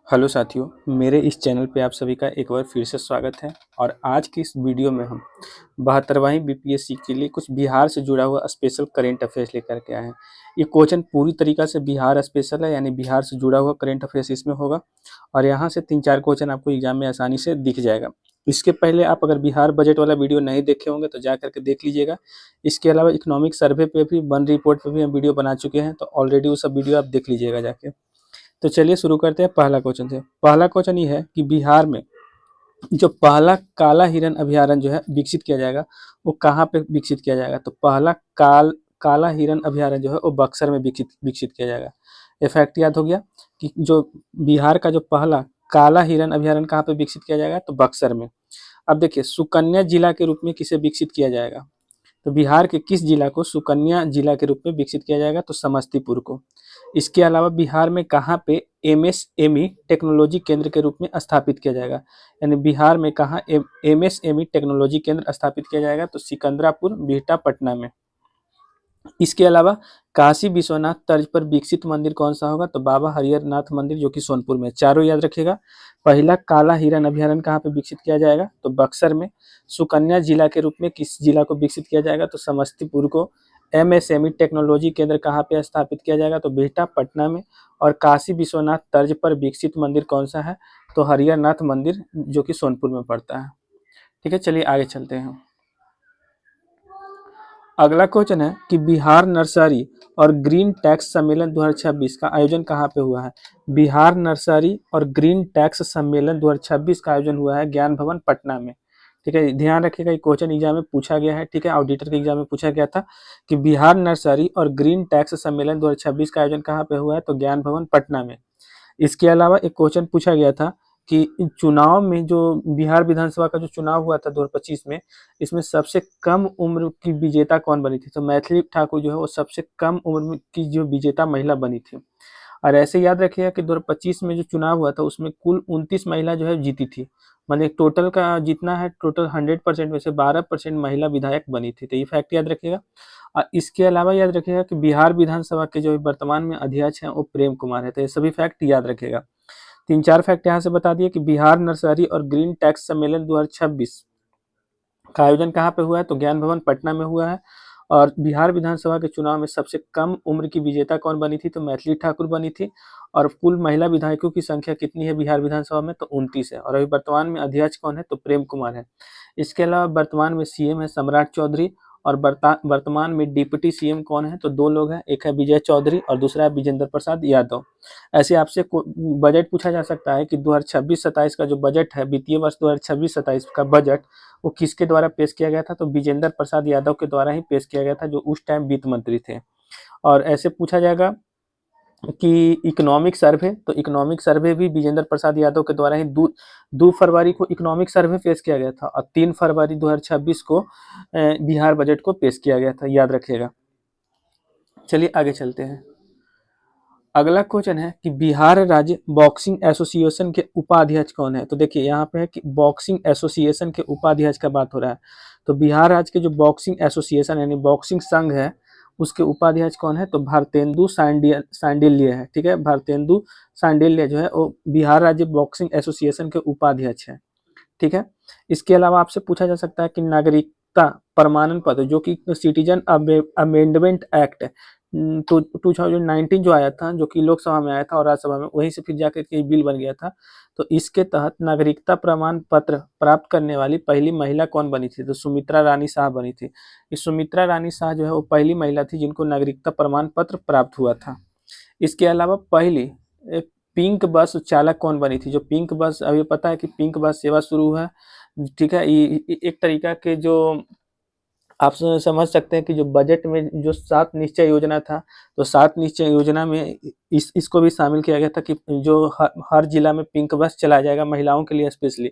Hello साथियों, मेरे इस चैनल पे आप सभी का एक बार फिर से स्वागत है। और आज की इस वीडियो में हम 72वीं बीपीएससी के लिए कुछ बिहार से जुड़ा हुआ स्पेशल करेंट अफेयर्स लेकर के आए हैं। ये क्वेश्चन पूरी तरीका से बिहार स्पेशल है, यानी बिहार से जुड़ा हुआ करेंट अफेयर्स इसमें होगा। और यहाँ से 3-4 क्वेश्चन आपको एग्जाम में आसानी से दिख जाएगा। इसके पहले आप अगर बिहार बजट वाला वीडियो नहीं देखे होंगे तो जा करके देख लीजिएगा। इसके अलावा इकोनॉमिक सर्वे पे भी, वन रिपोर्ट पे भी हम वीडियो बना चुके हैं, तो ऑलरेडी वो सब वीडियो आप देख लीजिएगा जाके। तो चलिए शुरू करते हैं पहला क्वेश्चन से। पहला क्वेश्चन ये है कि बिहार में जो पहला काला हिरन अभयारण्य जो है विकसित किया जाएगा, वो कहाँ पे विकसित किया जाएगा? तो पहला काला हिरन अभयारण्य जो है वो बक्सर में विकसित विकसित किया जाएगा। ये फैक्ट याद हो गया कि जो बिहार का जो पहला काला हिरन अभयारण्य कहाँ पे विकसित किया जाएगा? तो बक्सर में। अब देखिए, सुकन्या जिला के रूप में किसे विकसित किया जाएगा? तो बिहार के किस जिला को सुकन्या जिला के रूप में विकसित किया जाएगा? तो समस्तीपुर को। इसके अलावा बिहार में कहाँ पे एमएसएमई टेक्नोलॉजी केंद्र के रूप में स्थापित किया जाएगा? यानी बिहार में कहाँ एमएसएमई टेक्नोलॉजी केंद्र स्थापित किया जाएगा? तो सिकंदरापुर, बिहटा, पटना में। इसके अलावा काशी विश्वनाथ तर्ज पर विकसित मंदिर कौन सा होगा? तो बाबा हरिहर नाथ मंदिर, जो कि सोनपुर में। चारों याद रखिएगा। पहला काला हिरन अभयारण्य कहाँ पे विकसित किया जाएगा? तो बक्सर में। सुकन्या जिला के रूप में किस जिला को विकसित किया जाएगा? तो समस्तीपुर को। एमएसएमई टेक्नोलॉजी केंद्र कहाँ पे स्थापित किया जाएगा? तो बिहटा, पटना में। और काशी विश्वनाथ तर्ज पर विकसित मंदिर कौन सा है? तो हरिहर नाथ मंदिर, जो कि सोनपुर में पड़ता है। ठीक है, चलिए आगे चलते हैं। अगला क्वेश्चन है कि बिहार नर्सरी और ग्रीन टैक्स सम्मेलन 2026 का आयोजन कहाँ पे हुआ है? बिहार नर्सरी और ग्रीन टैक्स सम्मेलन 2026 का आयोजन हुआ है ज्ञान भवन, पटना में। ठीक है, ध्यान रखिएगा, ये क्वेश्चन एग्जाम में पूछा गया है। ठीक है, ऑडिटर के एग्जाम में पूछा गया था कि बिहार नर्सरी और ग्रीन टैक्स सम्मेलन 2026 का आयोजन कहाँ पे हुआ है? तो ज्ञान भवन, पटना में। इसके अलावा एक क्वेश्चन पूछा गया था कि चुनाव में, जो बिहार विधानसभा का जो चुनाव हुआ था 2025 में, इसमें सबसे कम उम्र की विजेता कौन बनी थी? तो मैथिली ठाकुर जो है वो सबसे कम उम्र की जो विजेता महिला बनी थी। और ऐसे याद रखिएगा कि 2025 में जो चुनाव हुआ था उसमें कुल 29 महिला जो है जीती थी। मतलब टोटल का जितना है, टोटल 100% में से 12% महिला विधायक बनी थी। तो ये फैक्ट याद रखिएगा। इसके अलावा याद रखिएगा कि बिहार विधानसभा के जो वर्तमान में अध्यक्ष हैं वो प्रेम कुमार है। तो ये सभी फैक्ट याद रखिएगा। 3-4 फैक्ट यहाँ से बता दिए कि बिहार नर्सरी और ग्रीन टैक्स सम्मेलन 2026 का आयोजन कहाँ पे हुआ है? तो ज्ञान भवन, पटना में हुआ है। और बिहार विधानसभा के चुनाव में सबसे कम उम्र की विजेता कौन बनी थी? तो मैथिली ठाकुर बनी थी। और कुल महिला विधायकों की संख्या कितनी है बिहार विधानसभा में? तो 29 है। और अभी वर्तमान में अध्यक्ष कौन है? तो प्रेम कुमार है। इसके अलावा वर्तमान में सीएम है सम्राट चौधरी। और वर्तमान में डिप्टी सीएम कौन है? तो 2 लोग हैं, एक है विजय चौधरी और दूसरा है विजेंद्र प्रसाद यादव। ऐसे आपसे बजट पूछा जा सकता है कि 2026-27 का जो बजट है, वित्तीय वर्ष 2026-27 का बजट, वो किसके द्वारा पेश किया गया था? तो विजेंद्र प्रसाद यादव के द्वारा ही पेश किया गया था, जो उस टाइम वित्त मंत्री थे। और ऐसे पूछा जाएगा कि इकोनॉमिक सर्वे, तो इकोनॉमिक सर्वे भी विजेंद्र प्रसाद यादव के द्वारा ही 2 फरवरी को इकोनॉमिक सर्वे पेश किया गया था और 3 फरवरी 2026 को बिहार बजट को पेश किया गया था, याद रखिएगा। चलिए आगे चलते हैं। अगला क्वेश्चन है कि बिहार राज्य बॉक्सिंग एसोसिएशन के उपाध्यक्ष कौन है? तो देखिए यहाँ पे है कि बॉक्सिंग एसोसिएशन के उपाध्यक्ष का बात हो रहा है। तो बिहार राज्य के जो बॉक्सिंग एसोसिएशन यानी बॉक्सिंग संघ है, उसके उपाध्यक्ष कौन है? तो भारतेंदु सांडिल्य है। ठीक है, भारतेंदु सांडिल्य जो है वो बिहार राज्य बॉक्सिंग एसोसिएशन के उपाध्यक्ष है। ठीक है, इसके अलावा आपसे पूछा जा सकता है कि नागरिकता प्रमाणन पत्र, जो कि सिटीजन अमेंडमेंट एक्ट तो 2019 जो आया था, जो कि लोकसभा में आया था और राज्यसभा में, वहीं से फिर जाकर के बिल बन गया था। तो इसके तहत नागरिकता प्रमाण पत्र प्राप्त करने वाली पहली महिला कौन बनी थी? तो सुमित्रा रानी शाह बनी थी। इस सुमित्रा रानी शाह जो है वो पहली महिला थी जिनको नागरिकता प्रमाण पत्र प्राप्त हुआ था। इसके अलावा पहली पिंक बस चालक कौन बनी थी? जो पिंक बस, अभी पता है कि पिंक बस सेवा शुरू है। ठीक है, एक तरीका के जो आप समझ सकते हैं कि जो बजट में जो 7 निश्चय योजना था, तो 7 निश्चय योजना में इसको भी शामिल किया गया था कि जो हर जिला में पिंक बस चलाया जाएगा महिलाओं के लिए स्पेशली।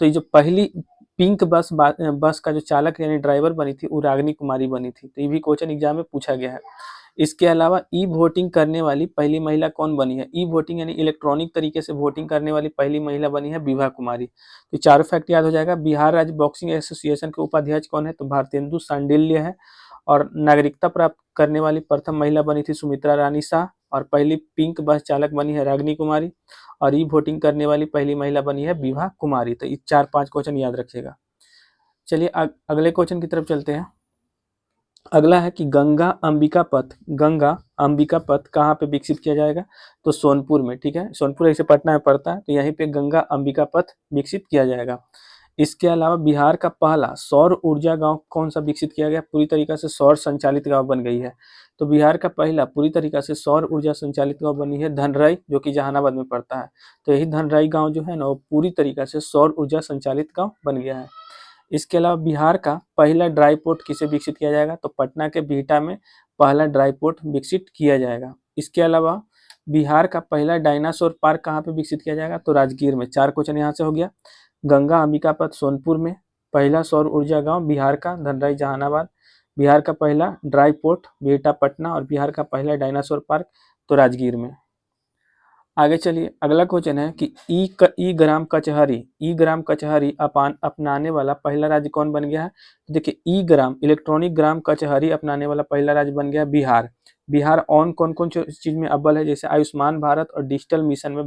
तो ये जो पहली पिंक बस का जो चालक यानी ड्राइवर बनी थी, वो रागिनी कुमारी बनी थी। तो ये भी क्वेश्चन एग्जाम में पूछा गया है। इसके अलावा ई वोटिंग करने वाली पहली महिला कौन बनी है? ई वोटिंग यानी इलेक्ट्रॉनिक तरीके से वोटिंग करने वाली पहली महिला बनी है विभा कुमारी। तो चारों फैक्ट याद हो जाएगा। बिहार राज्य बॉक्सिंग एसोसिएशन के उपाध्यक्ष कौन है? तो भारतेंदु सांडिल्य है। और नागरिकता प्राप्त करने वाली प्रथम महिला बनी थी सुमित्रा रानी शाह। और पहली पिंक बस चालक बनी है रागिनी कुमारी, और ई वोटिंग करने वाली पहली महिला बनी है विभा कुमारी। तो ये 4-5 क्वेश्चन याद रखिएगा। चलिए अगले क्वेश्चन की तरफ चलते हैं। अगला है कि गंगा अंबिका पथ कहाँ पे विकसित किया जाएगा? तो सोनपुर में, ठीक है, सोनपुर ऐसे पटना में पड़ता है, तो यहीं पे गंगा अंबिका पथ विकसित किया जाएगा। इसके अलावा बिहार का पहला सौर ऊर्जा गांव कौन सा विकसित किया गया? पूरी तरीके से सौर संचालित गांव बन गई है। तो बिहार का पहला पूरी तरीके से सौर ऊर्जा संचालित गांव बनी है धनराई, जो कि जहानाबाद में पड़ता है। तो यही धनराई गांव जो है ना, वो पूरी तरीके से सौर ऊर्जा संचालित गांव बन गया है। इसके अलावा बिहार का पहला ड्राई पोर्ट किसे विकसित किया जाएगा? तो पटना के बिहटा में पहला ड्राई पोर्ट विकसित किया जाएगा। इसके अलावा बिहार का पहला डायनासोर पार्क कहाँ पे विकसित किया जाएगा? तो राजगीर में। 4 क्वेश्चन यहाँ से हो गया। गंगा अंबिका पथ सोनपुर में, पहला सौर ऊर्जा गांव बिहार का धनराई जहानाबाद, बिहार का पहला ड्राई पोर्ट बिहटा पटना, और बिहार का पहला डायनासोर पार्क तो राजगीर में। आगे चलिए, अगला क्वेश्चन है कि ई ग्राम कचहरी अपनाने वाला पहला राज्य कौन बन गया है? देखिए, ई ग्राम इलेक्ट्रॉनिक ग्राम कचहरी अपनाने वाला पहला राज्य बन गया बिहार। बिहार ऑन कौन कौन चीज में अव्वल है? जैसे आयुष्मान भारत और डिजिटल मिशन में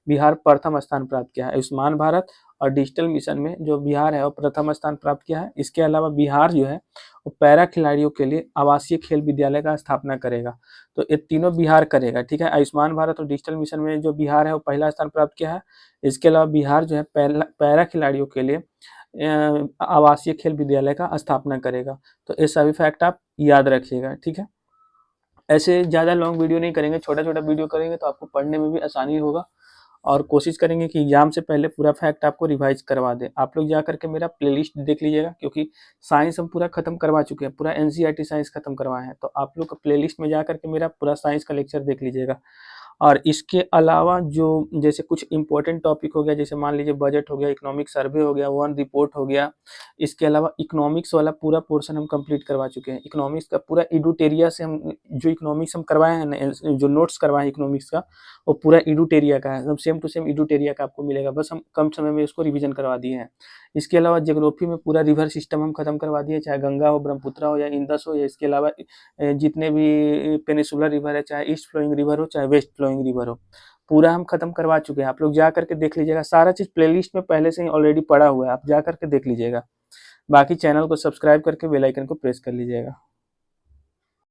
बिहार प्रथम स्थान प्राप्त किया है। आयुष्मान भारत और डिजिटल मिशन में जो बिहार है वो प्रथम स्थान प्राप्त किया है। इसके अलावा बिहार जो है वो पैरा खिलाड़ियों के लिए आवासीय खेल विद्यालय का स्थापना करेगा। तो ये तीनों बिहार करेगा, ठीक है। आयुष्मान भारत और डिजिटल मिशन में जो बिहार है वो पहला स्थान प्राप्त किया है। इसके अलावा बिहार जो है पैरा खिलाड़ियों के लिए आवासीय खेल विद्यालय का स्थापना करेगा। तो ये सभी फैक्ट आप याद रखिएगा, ठीक है। ऐसे ज़्यादा लॉन्ग वीडियो नहीं करेंगे, छोटा छोटा वीडियो करेंगे तो आपको पढ़ने में भी आसानी होगा, और कोशिश करेंगे कि एग्जाम से पहले पूरा फैक्ट आपको रिवाइज करवा दें। आप लोग जा करके मेरा प्लेलिस्ट देख लीजिएगा, क्योंकि साइंस हम पूरा खत्म करवा चुके हैं, पूरा एनसीईआरटी साइंस खत्म करवाए हैं। तो आप लोग का प्लेलिस्ट में जा करके मेरा पूरा साइंस का लेक्चर देख लीजिएगा। और इसके अलावा जो जैसे कुछ इंपॉर्टेंट टॉपिक हो गया, जैसे मान लीजिए बजट हो गया, इकोनॉमिक सर्वे हो गया, वन रिपोर्ट हो गया। इसके अलावा इकोनॉमिक्स वाला पूरा पोर्शन हम कंप्लीट करवा चुके हैं। इकोनॉमिक्स का पूरा एडुटेरिया से हम जो इकोनॉमिक्स हम करवाए हैं, जो नोट्स करवाए हैं इकोनॉमिक्स का, वो पूरा एडुटेरिया का है, एकदम सेम टू सेम एडुटेरिया का आपको मिलेगा, बस हम कम समय में इसको रिवीजन करवा दिए हैं। इसके अलावा ज्योग्राफी में पूरा रिवर सिस्टम हम खत्म करवा दिए, चाहे गंगा हो, ब्रह्मपुत्र हो या इंदस हो, या इसके अलावा जितने भी पेनिसुलर रिवर है, चाहे ईस्ट फ्लोइंग रिवर हो चाहे वेस्ट फ्लोइंग रिवर हो, पूरा हम खत्म करवा चुके हैं। आप लोग जा करके देख लीजिएगा, सारा चीज प्लेलिस्ट में पहले से ही ऑलरेडी पड़ा हुआ है, आप जा करके देख लीजिएगा। बाकी चैनल को सब्सक्राइब करके बेल आइकन को प्रेस कर लीजिएगा।